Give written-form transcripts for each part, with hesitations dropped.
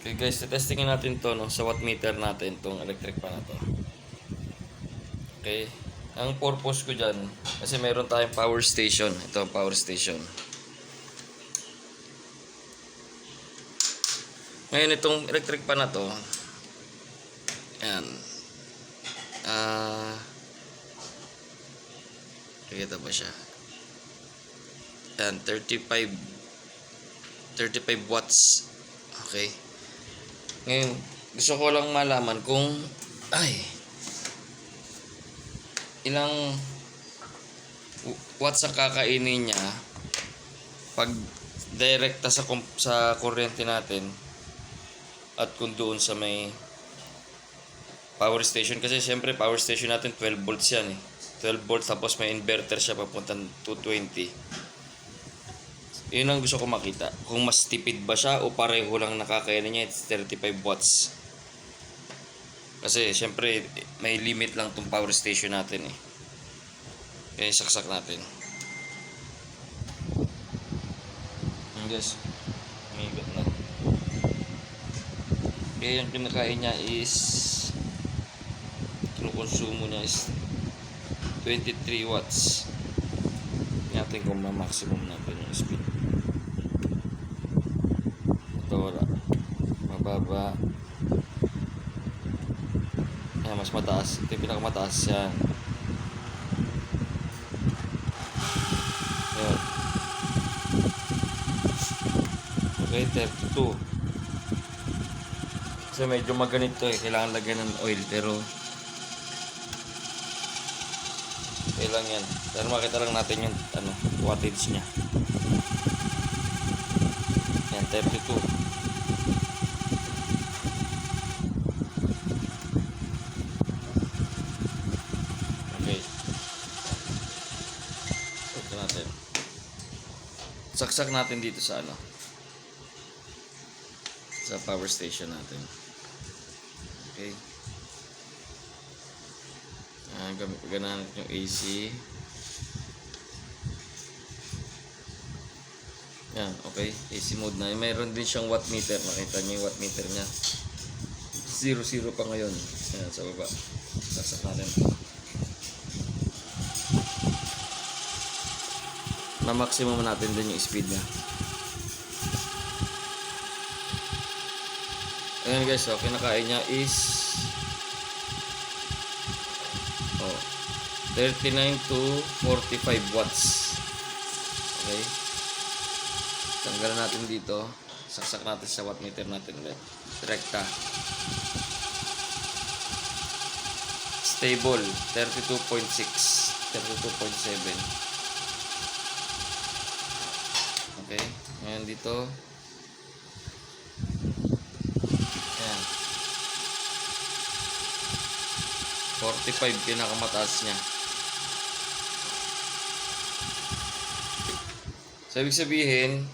Okay guys, testingin natin to no, sa wattmeter natin tong electric pan na to. Okay. Ang purpose ko dyan, kasi meron tayong power station. Ito ang power station. Ngayon itong electric pan na to, ayan. Nakikita ba siya? Ayan, 35 watts. Okay. Ngayon, gusto ko lang malaman kung ilang watts ang kakainin niya pag direkta sa kuryente natin at kung doon sa may power station, kasi syempre power station natin 12 volts yan eh. 12 volts tapos may inverter siya papuntang 220. Yun ang gusto ko makita. Kung mas tipid ba siya o pareho lang nakakainin niya, it's 35 watts. Kasi syempre may limit lang tong power station natin eh. Kaya saksak natin. Guys, umigot na. Kaya yung pinakain niya is konsumo niya is 23 watts. Natin kung ma-maximum natin yung speed. Ito wala. Mababa. Ayan, mas mataas. Ito yung pinakamataas yan. Ayan. Okay, 32. Kasi medyo maganito eh. Kailangan lagyan ng oil. Pero okay lang yan. Pero makita lang natin yung wattage nya. Yan, 32. Okay. Ito natin. Saksak natin dito sa sa power station natin. Okay. Ganahan natin yung AC. Yan, okay. AC mode na. Mayroon din siyang wattmeter. Nakita niyo yung wattmeter niya. 0 pa ngayon. Yan, sa baba. Saksak natin. Na-maximum natin din yung speed niya. Ayan guys, so kinakain niya is 39 to 45 watts. Okay. Tanggalan natin dito. Saksak natin sa wattmeter natin ulit. Direkta. Stable. 32.6. 32.7. Okay. Ngayon dito. Ayan. 45 pinakamataas niya. So, ibig sabihin,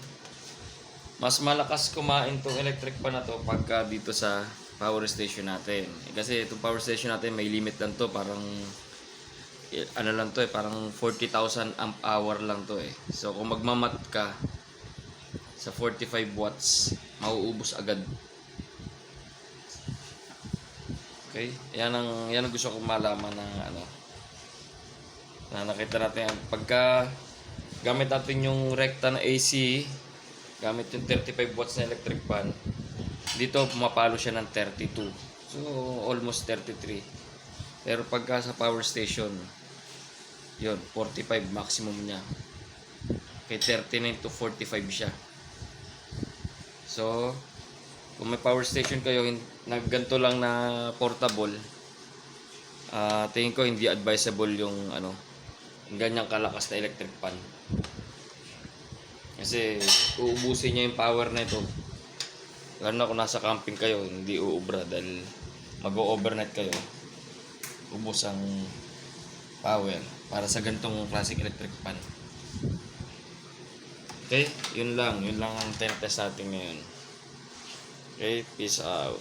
mas malakas kumain tong electric pan na to pagka dito sa power station natin. Kasi itong power station natin may limit lang to. Parang, lang to eh. Parang 40,000 amp hour lang to eh. So, kung magmamat ka sa 45 watts, mauubos agad. Okay? Yan ang gusto kong malaman ng na nakita natin. Pagka gamit natin yung rekta na AC, gamit yung 35 watts na electric fan, dito pumapalo siya ng 32. So, almost 33. Pero pagka sa power station, yun, 45 maximum niya. Okay, 39 to 45 siya. So, kung may power station kayo, nagganto lang na portable, tingin ko hindi advisable yung ganyang kalakas na electric fan. Kasi uubusin niya yung power na ito. Lalo na kung nasa camping kayo, hindi uubra dahil mag-overnight kayo. Ubus ang power para sa gantong classic electric fan. Okay, yun lang ang test natin ngayon. Okay, peace out.